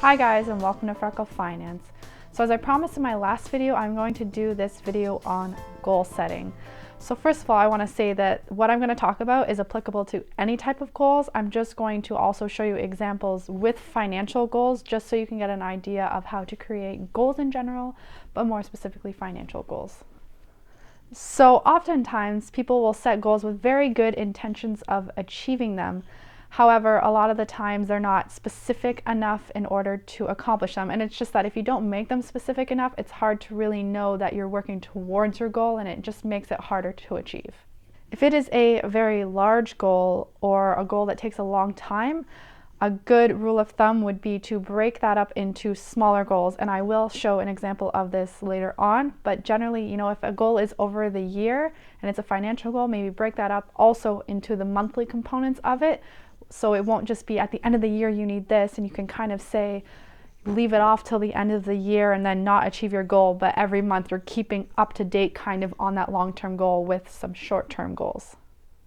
Hi guys, and welcome to Freckle Finance. So as I promised in my last video, I'm going to do this video on goal setting. So first of all, I want to say that what I'm going to talk about is applicable to any type of goals. I'm just going to also show you examples with financial goals, just so you can get an idea of how to create goals in general, but more specifically financial goals. So oftentimes people will set goals with very good intentions of achieving them. However, a lot of the times they're not specific enough in order to accomplish them. And it's just that if you don't make them specific enough, it's hard to really know that you're working towards your goal, and it just makes it harder to achieve. If it is a very large goal or a goal that takes a long time, a good rule of thumb would be to break that up into smaller goals. And I will show an example of this later on. But generally, if a goal is over the year and it's a financial goal, maybe break that up also into the monthly components of it. So it won't just be at the end of the year you need this, and you can kind of say, leave it off till the end of the year and then not achieve your goal, but every month you're keeping up to date kind of on that long-term goal with some short-term goals.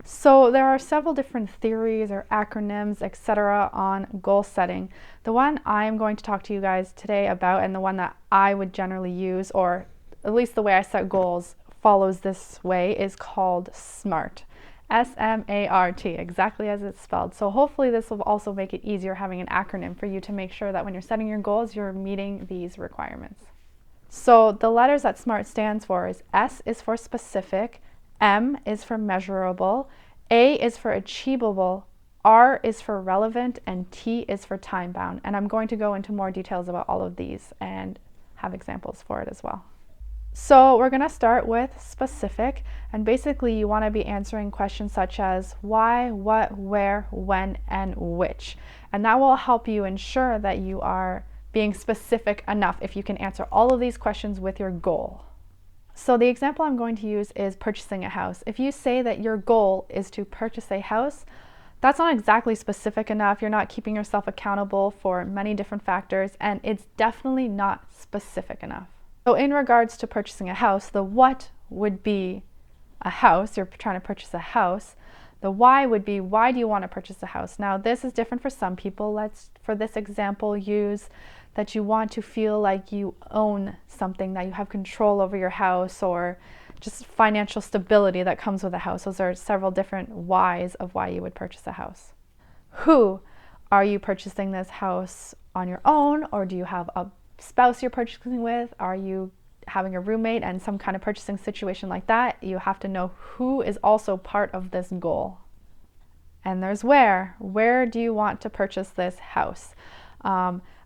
So there are several different theories or acronyms, etc. on goal setting. The one I'm going to talk to you guys today about, and the one that I would generally use, or at least the way I set goals follows this way, is called SMART. S-M-A-R-T, exactly as it's spelled. So hopefully this will also make it easier having an acronym for you to make sure that when you're setting your goals, you're meeting these requirements. So the letters that SMART stands for is S is for specific, M is for measurable, A is for achievable, R is for relevant, and T is for time bound. And I'm going to go into more details about all of these and have examples for it as well. So we're going to start with specific, and basically you want to be answering questions such as why, what, where, when, and which. And that will help you ensure that you are being specific enough if you can answer all of these questions with your goal. So the example I'm going to use is purchasing a house. If you say that your goal is to purchase a house, that's not exactly specific enough. You're not keeping yourself accountable for many different factors, and it's definitely not specific enough. So in regards to purchasing a house, the what would be a house. You're trying to purchase a house. The why would be, why do you want to purchase a house? Now this is different for some people. Let's, for this example, use that you want to feel like you own something, that you have control over your house, or just financial stability that comes with a house. Those are several different whys of why you would purchase a house. Who? Are you purchasing this house on your own, or do you have a spouse you're purchasing with? Are you having a roommate and some kind of purchasing situation like that? You have to know who is also part of this goal. And there's where. Where do you want to purchase this house?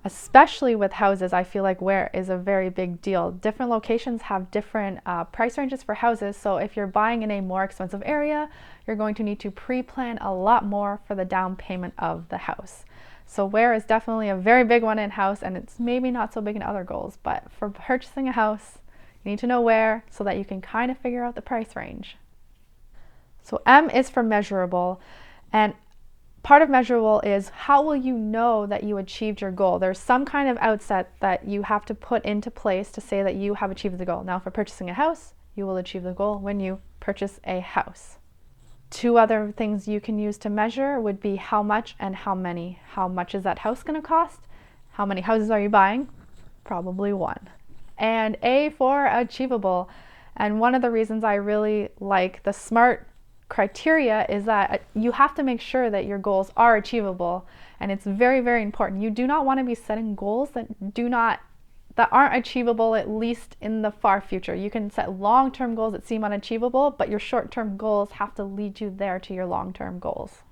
Especially with houses, I feel like where is a very big deal. Different locations have different price ranges for houses. So if you're buying in a more expensive area, you're going to need to pre-plan a lot more for the down payment of the house. So where is definitely a very big one in house, and it's maybe not so big in other goals, but for purchasing a house, you need to know where so that you can kind of figure out the price range. So M is for measurable, and part of measurable is how will you know that you achieved your goal? There's some kind of outset that you have to put into place to say that you have achieved the goal. Now for purchasing a house, you will achieve the goal when you purchase a house. Two other things you can use to measure would be how much and how many. How much is that house going to cost? How many houses are you buying? Probably one. And A for achievable. And one of the reasons I really like the SMART criteria is that you have to make sure that your goals are achievable. And it's very, very important. You do not want to be setting goals that aren't achievable, at least in the far future. You can set long-term goals that seem unachievable, but your short-term goals have to lead you there to your long-term goals.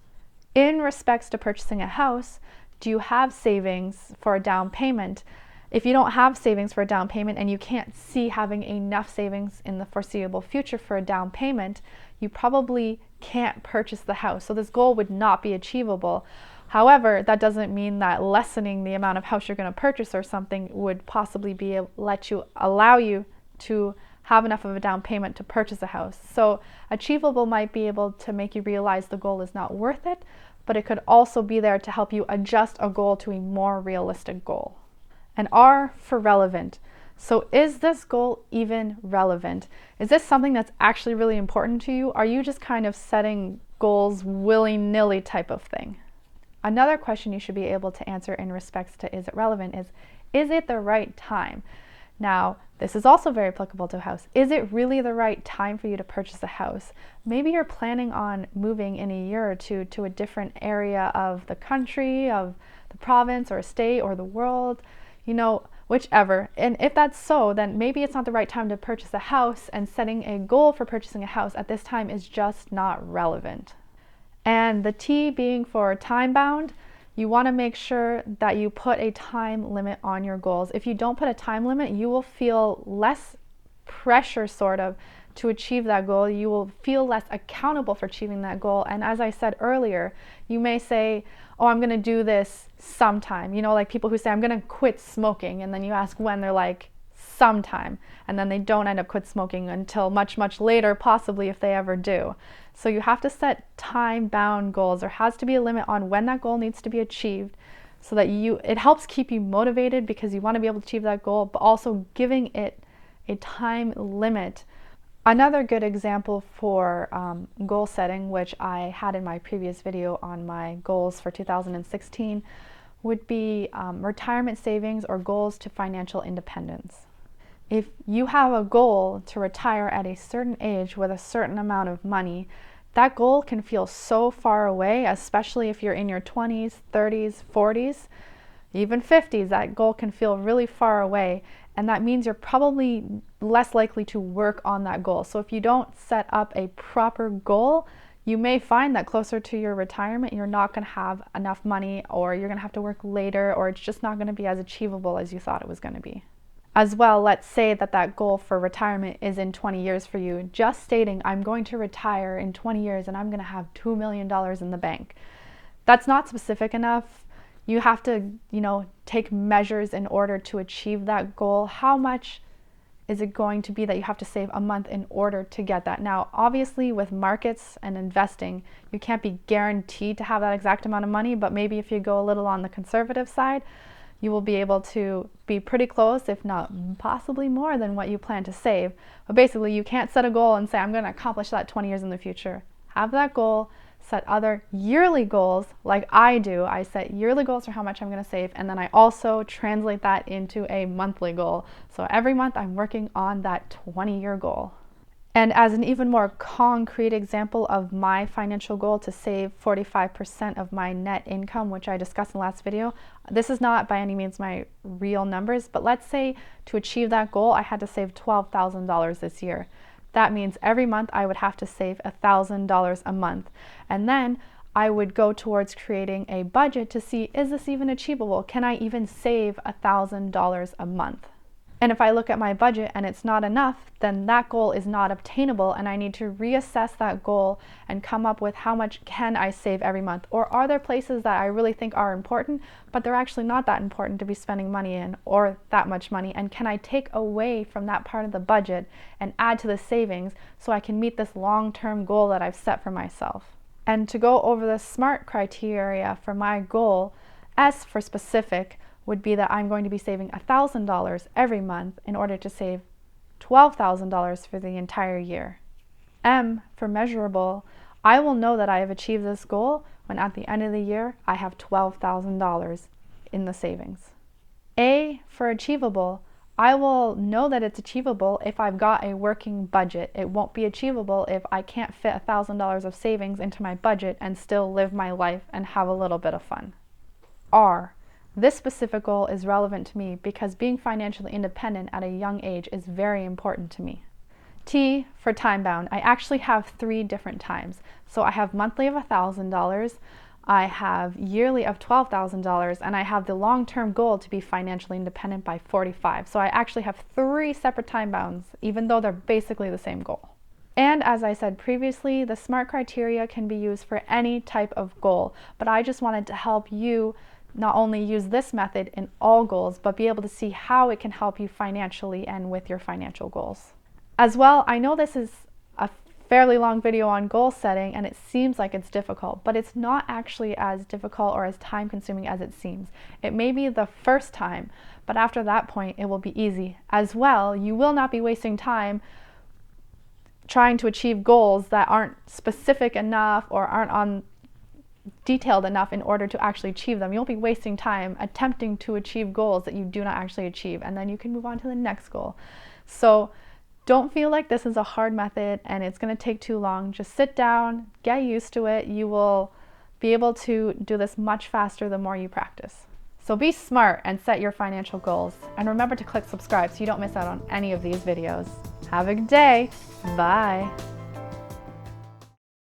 In respects to purchasing a house, do you have savings for a down payment? If you don't have savings for a down payment and you can't see having enough savings in the foreseeable future for a down payment, you probably can't purchase the house. So this goal would not be achievable. However, that doesn't mean that lessening the amount of house you're going to purchase or something would possibly allow you to have enough of a down payment to purchase a house. So achievable might be able to make you realize the goal is not worth it, but it could also be there to help you adjust a goal to a more realistic goal. And R for relevant. So is this goal even relevant? Is this something that's actually really important to you? Are you just kind of setting goals willy-nilly type of thing? Another question you should be able to answer in respects to is it relevant is it the right time? Now, this is also very applicable to a house. Is it really the right time for you to purchase a house? Maybe you're planning on moving in a year or two to a different area of the country, of the province or state or the world, whichever. And if that's so, then maybe it's not the right time to purchase a house, and setting a goal for purchasing a house at this time is just not relevant. And the T being for time bound, you want to make sure that you put a time limit on your goals. If you don't put a time limit, you will feel less pressure sort of to achieve that goal. You will feel less accountable for achieving that goal. And as I said earlier, you may say, oh, I'm going to do this sometime. Like people who say, I'm going to quit smoking. And then you ask when, they're like, sometime. And then they don't end up quit smoking until much, much later, possibly if they ever do. So you have to set time-bound goals. There has to be a limit on when that goal needs to be achieved, so that it helps keep you motivated because you want to be able to achieve that goal, but also giving it a time limit. Another good example for goal setting, which I had in my previous video on my goals for 2016, would be retirement savings or goals to financial independence. If you have a goal to retire at a certain age with a certain amount of money, that goal can feel so far away, especially if you're in your 20s, 30s, 40s, even 50s. That goal can feel really far away, and that means you're probably less likely to work on that goal. So if you don't set up a proper goal, you may find that closer to your retirement, you're not going to have enough money, or you're going to have to work later, or it's just not going to be as achievable as you thought it was going to be. As well, let's say that goal for retirement is in 20 years for you. Just stating, I'm going to retire in 20 years and I'm going to have $2 million in the bank. That's not specific enough. You have to, take measures in order to achieve that goal. How much is it going to be that you have to save a month in order to get that? Now, obviously with markets and investing, you can't be guaranteed to have that exact amount of money, but maybe if you go a little on the conservative side, you will be able to be pretty close, if not possibly more than what you plan to save. But basically, you can't set a goal and say, I'm going to accomplish that 20 years in the future. Have that goal, set other yearly goals like I do. I set yearly goals for how much I'm going to save, and then I also translate that into a monthly goal. So every month I'm working on that 20-year goal. And as an even more concrete example of my financial goal to save 45% of my net income, which I discussed in the last video, this is not by any means my real numbers, but let's say to achieve that goal, I had to save $12,000 this year. That means every month I would have to save $1,000 a month. And then I would go towards creating a budget to see, is this even achievable? Can I even save $1,000 a month? And if I look at my budget and it's not enough, then that goal is not obtainable, and I need to reassess that goal and come up with how much can I save every month. Or are there places that I really think are important, but they're actually not that important to be spending money in, or that much money, and can I take away from that part of the budget and add to the savings so I can meet this long-term goal that I've set for myself? And to go over the SMART criteria for my goal, S for specific, would be that I'm going to be saving $1,000 every month in order to save $12,000 for the entire year. M for measurable, I will know that I have achieved this goal when at the end of the year I have $12,000 in the savings. A for achievable, I will know that it's achievable if I've got a working budget. It won't be achievable if I can't fit $1,000 of savings into my budget and still live my life and have a little bit of fun. R, this specific goal is relevant to me because being financially independent at a young age is very important to me. T for time bound, I actually have 3 different times. So I have monthly of $1,000, I have yearly of $12,000, and I have the long-term goal to be financially independent by 45. So I actually have 3 separate time bounds, even though they're basically the same goal. And as I said previously, the SMART criteria can be used for any type of goal, but I just wanted to help you not only use this method in all goals, but be able to see how it can help you financially and with your financial goals. As well, I know this is a fairly long video on goal setting and it seems like it's difficult, but it's not actually as difficult or as time consuming as it seems. It may be the first time, but after that point it will be easy. As well, you will not be wasting time trying to achieve goals that aren't specific enough or aren't on detailed enough in order to actually achieve them. You'll be wasting time attempting to achieve goals that you do not actually achieve, and then you can move on to the next goal. So don't feel like this is a hard method and it's going to take too long. Just sit down, get used to it. You will be able to do this much faster the more you practice. So be smart and set your financial goals. And remember to click subscribe so you don't miss out on any of these videos. Have a good day. Bye.